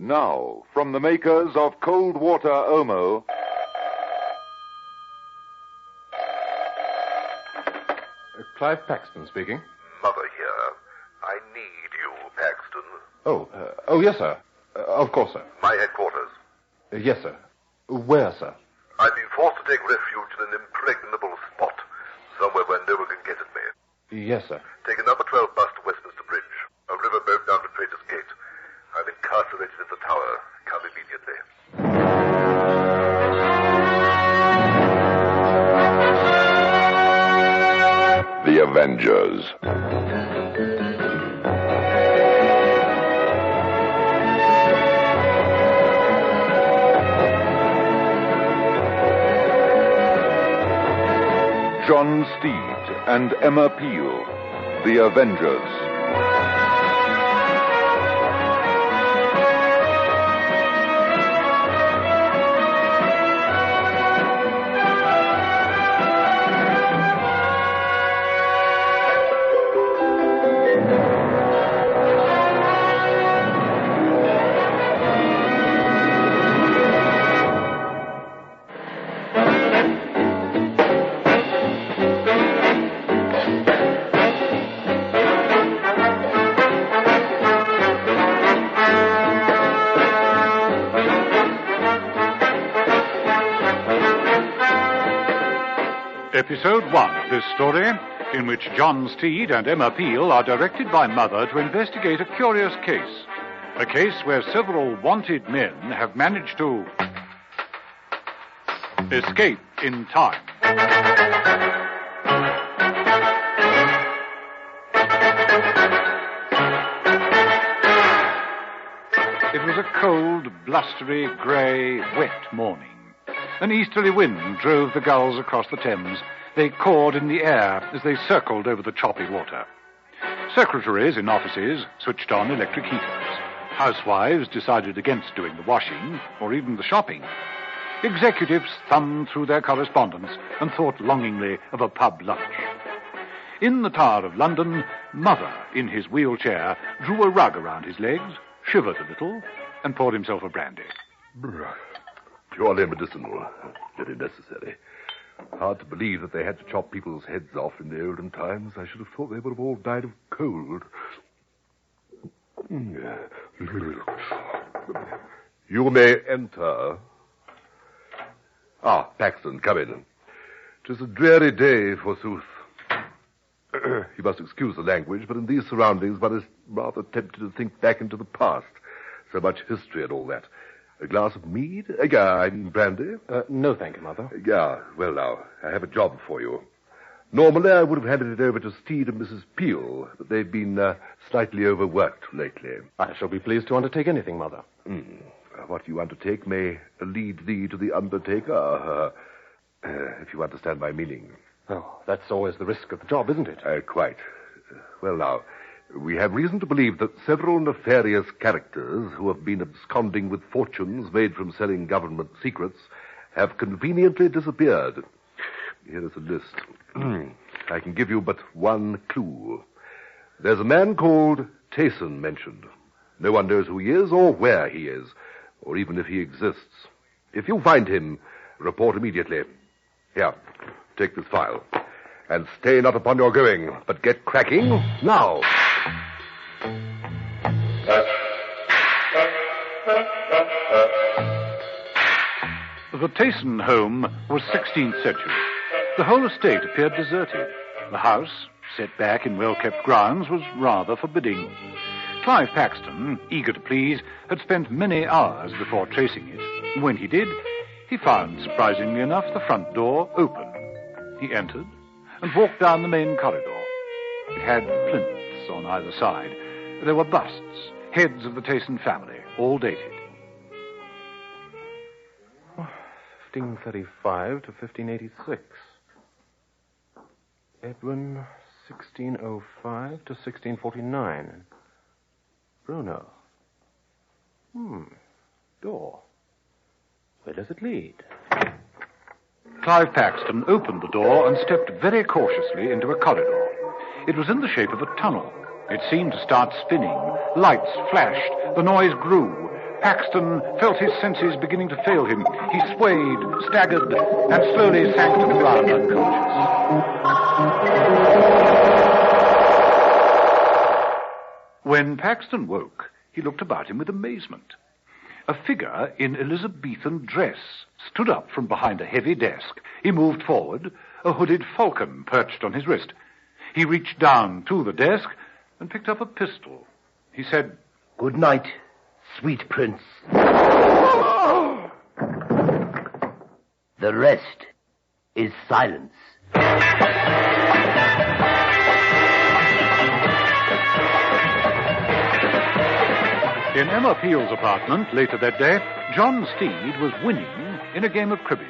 Now, from the makers of Cold Water Omo... Clive Paxton speaking. Mother here. I need you, Paxton. Oh, yes, sir. Of course, sir. My headquarters. Yes, sir. Where, sir? I've been forced to take refuge in an impregnable spot, somewhere where no one can get at me. Yes, sir. Take a number 12 bus to Westminster Bridge, a riverboat down to Traitors Gate. I'm incarcerated in the tower. Come immediately. The Avengers. John Steed and Emma Peel, The Avengers. Episode 1 of this story, in which John Steed and Emma Peel are directed by Mother to investigate a curious case. A case where several wanted men have managed to escape in time. It was a cold, blustery, grey, wet morning. An easterly wind drove the gulls across the Thames. They cawed in the air as they circled over the choppy water. Secretaries in offices switched on electric heaters. Housewives decided against doing the washing or even the shopping. Executives thumbed through their correspondence and thought longingly of a pub lunch. In the Tower of London, Mother, in his wheelchair, drew a rug around his legs, shivered a little, and poured himself a brandy. Purely medicinal. Very necessary. Hard to believe that they had to chop people's heads off in the olden times. I should have thought they would have all died of cold. You may enter. Paxton, come in. 'Tis a dreary day, forsooth. You must excuse the language, but in these surroundings one is rather tempted to think back into the past. So much history and all that. A glass of mead? Brandy? No, thank you, Mother. Well now, I have a job for you. Normally I would have handed it over to Steed and Mrs. Peel, but they've been slightly overworked lately. I shall be pleased to undertake anything, Mother. What you undertake may lead thee to the undertaker, if you understand my meaning. Oh, that's always the risk of the job, isn't it? Quite. Well now, we have reason to believe that several nefarious characters who have been absconding with fortunes made from selling government secrets have conveniently disappeared. Here is a list. I can give you but one clue. There's a man called Tayson mentioned. No one knows who he is or where he is, or even if he exists. If you find him, report immediately. Here, take this file. And stay not upon your going, but get cracking now. The Tayson home was 16th century. The whole estate appeared deserted. The house, set back in well-kept grounds, was rather forbidding. Clive Paxton, eager to please, had spent many hours before tracing it. When he did, he found, surprisingly enough, the front door open. He entered and walked down the main corridor. It had plinths on either side. There were busts, heads of the Tayson family, all dated. 1535 to 1586. Edwin, 1605 to 1649. Bruno. Door. Where does it lead? Clive Paxton opened the door and stepped very cautiously into a corridor. It was in the shape of a tunnel. It seemed to start spinning. Lights flashed. The noise grew. Paxton felt his senses beginning to fail him. He swayed, staggered, and slowly sank to the ground unconscious. When Paxton woke, he looked about him with amazement. A figure in Elizabethan dress stood up from behind a heavy desk. He moved forward, a hooded falcon perched on his wrist. He reached down to the desk and picked up a pistol. He said, "Good night, sweet prince." The rest is silence. In Emma Peel's apartment later that day, John Steed was winning in a game of cribbage.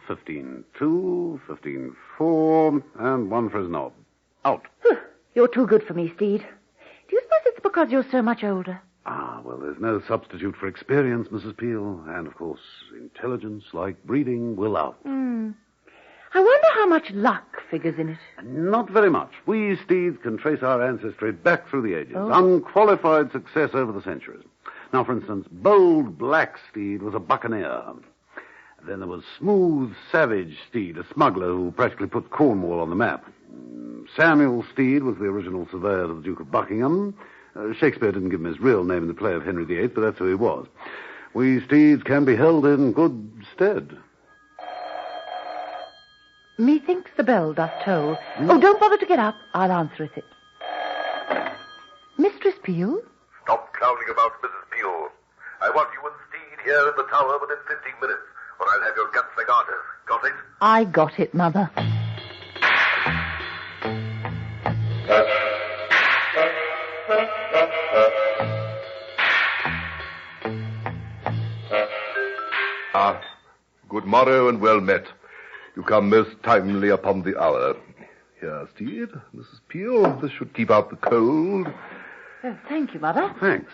15-2, 15-4, and one for his knob. Out. You're too good for me, Steed. Do you suppose it's because you're so much older? Ah, well, there's no substitute for experience, Mrs. Peel. And, of course, intelligence, like breeding, will out. I wonder how much luck figures in it. Not very much. We Steeds can trace our ancestry back through the ages. Unqualified success over the centuries. Now, for instance, Bold Black Steed was a buccaneer. Then there was Smooth Savage Steed, a smuggler who practically put Cornwall on the map. Samuel Steed was the original surveyor to the Duke of Buckingham. Shakespeare didn't give him his real name in the play of Henry VIII, but that's who he was. We Steeds can be held in good stead. Methinks the bell doth toll. Oh, don't bother to get up. I'll answer it. Mistress Peel? Stop clowning about, Mrs. Peel. I want you and Steed here in the tower within 15 minutes, or I'll have your gunsling artist. Got it? I got it, Mother. Good morrow and well met. You come most timely upon the hour. Here, Steed, Mrs. Peel, this should keep out the cold. Oh, thank you, Mother. Thanks.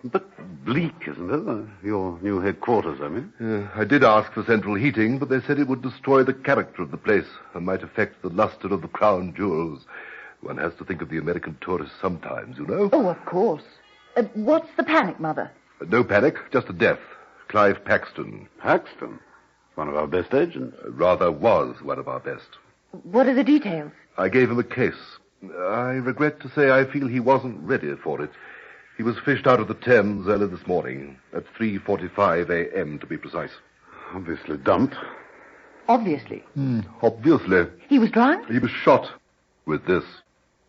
But bleak, isn't it? Your new headquarters, I mean. I did ask for central heating, but they said it would destroy the character of the place and might affect the luster of the crown jewels. One has to think of the American tourist sometimes, you know. Oh, of course. What's the panic, Mother? No panic, just a death. Clive Paxton. Paxton? One of our best agents. Rather was one of our best. What are the details? I gave him a case. I regret to say I feel he wasn't ready for it. He was fished out of the Thames early this morning, at 3:45 a.m. to be precise. Obviously dumped. Obviously. Obviously. He was drunk? He was shot with this.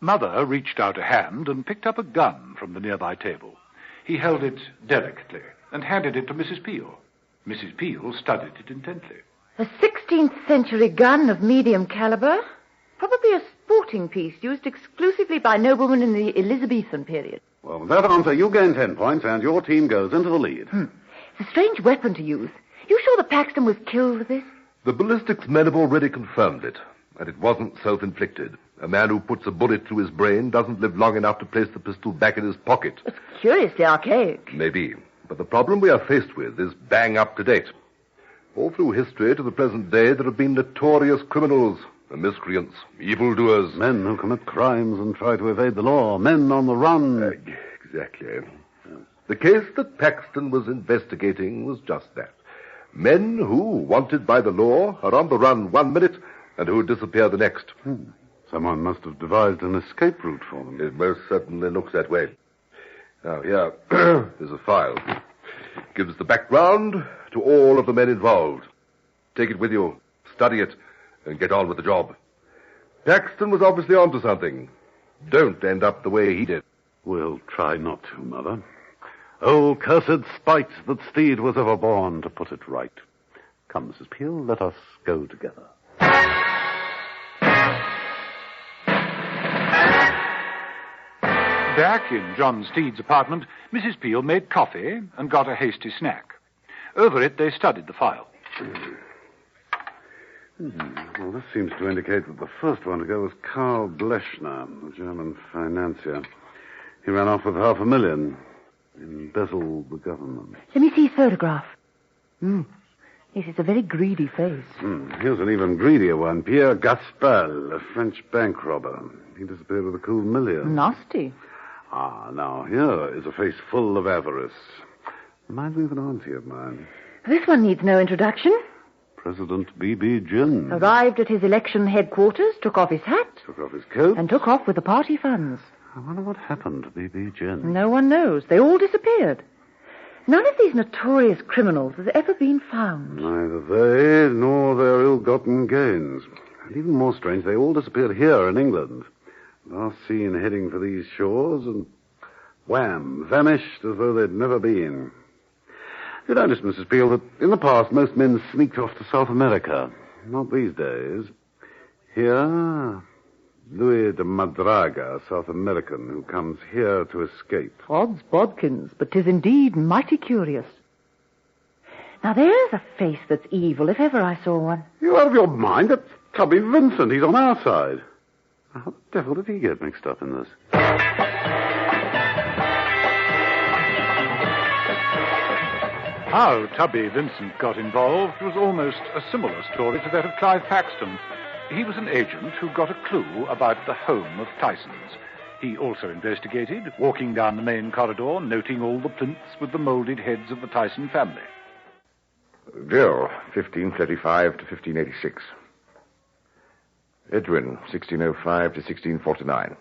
Mother reached out a hand and picked up a gun from the nearby table. He held it delicately and handed it to Mrs. Peel. Mrs. Peel studied it intently. A 16th century gun of medium caliber? Probably a sporting piece used exclusively by noblemen in the Elizabethan period. Well, with that answer, you gain 10 points, and your team goes into the lead. It's a strange weapon to use. You sure that Paxton was killed with this? The ballistics men have already confirmed it, and it wasn't self-inflicted. A man who puts a bullet through his brain doesn't live long enough to place the pistol back in his pocket. It's curiously archaic. Maybe, but the problem we are faced with is bang up to date. All through history to the present day, there have been notorious criminals, miscreants, evildoers. Men who commit crimes and try to evade the law. Men on the run. Exactly. The case that Paxton was investigating was just that. Men who, wanted by the law, are on the run 1 minute and who disappear the next. Someone must have devised an escape route for them. It most certainly looks that way. Now, here is a file. Gives the background to all of the men involved. Take it with you, study it, and get on with the job. Paxton was obviously onto something. Don't end up the way he did. We'll try not to, Mother. Oh, cursed spite that Steed was ever born to put it right. Come, Mrs. Peel, let us go together. Back in John Steed's apartment, Mrs. Peel made coffee and got a hasty snack. Over it, they studied the file. Well, this seems to indicate that the first one to go was Karl Blechner, the German financier. He ran off with $500,000. Embezzled the government. Let me see his photograph. Yes, it's a very greedy face. Here's an even greedier one. Pierre Gaspard, a French bank robber. He disappeared with a cool $1 million. Nasty. Now, here is a face full of avarice. Reminds me of an auntie of mine. This one needs no introduction. President B.B. Ginn. Arrived at his election headquarters, took off his hat, Took off his coat. and took off with the party funds. I wonder what happened to B.B. Ginn. No one knows. They all disappeared. None of these notorious criminals has ever been found. Neither they nor their ill-gotten gains. And even more strange, they all disappeared here in England. Last seen heading for these shores and wham, vanished as though they'd never been. You notice, Mrs. Peel, that in the past most men sneaked off to South America. Not these days. Here, Louis de Madraga, a South American, who comes here to escape. Odds bodkins, but 'tis indeed mighty curious. Now there's a face that's evil, if ever I saw one. You out of your mind? That's Tubby Vincent. He's on our side. How the devil did he get mixed up in this? How Tubby Vincent got involved was almost a similar story to that of Clive Paxton. He was an agent who got a clue about the home of Tysons. He also investigated, walking down the main corridor, noting all the plinths with the moulded heads of the Tyson family. Jill, 1535 to 1586. Edwin, 1605 to 1649.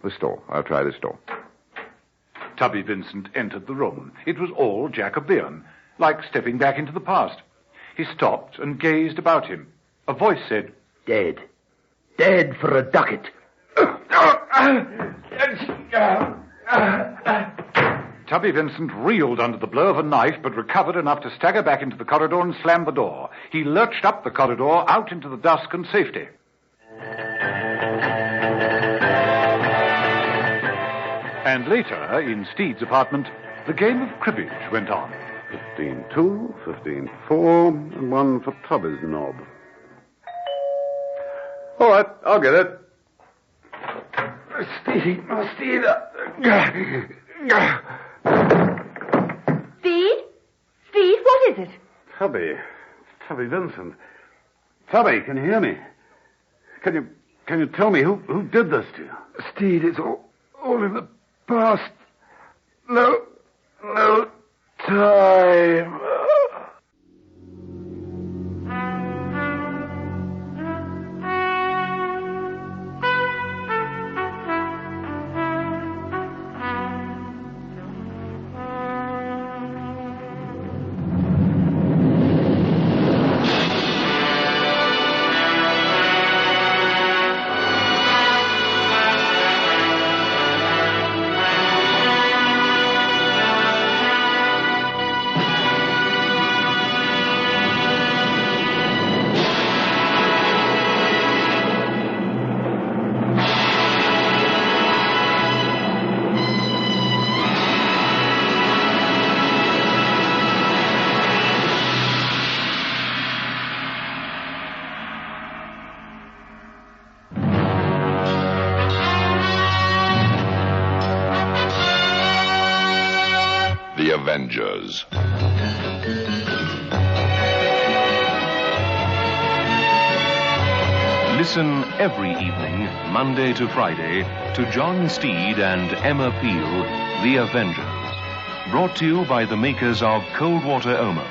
This door. I'll try this door. Tubby Vincent entered the room. It was all Jacobean, like stepping back into the past. He stopped and gazed about him. A voice said, Dead. Dead for a ducat. Tubby Vincent reeled under the blow of a knife, but recovered enough to stagger back into the corridor and slam the door. He lurched up the corridor, out into the dusk and safety. And later, in Steed's apartment, the game of cribbage went on. 15-2, 15-4, and one for Tubby's knob. All right, I'll get it. Steed. Steed, what is it? Tubby Vincent. Tubby, can you hear me? Can you tell me who did this to you? Steed, it's all in the past. No time. The Avengers. Listen every evening, Monday to Friday, to John Steed and Emma Peel, The Avengers. Brought to you by the makers of Cold Water Omo.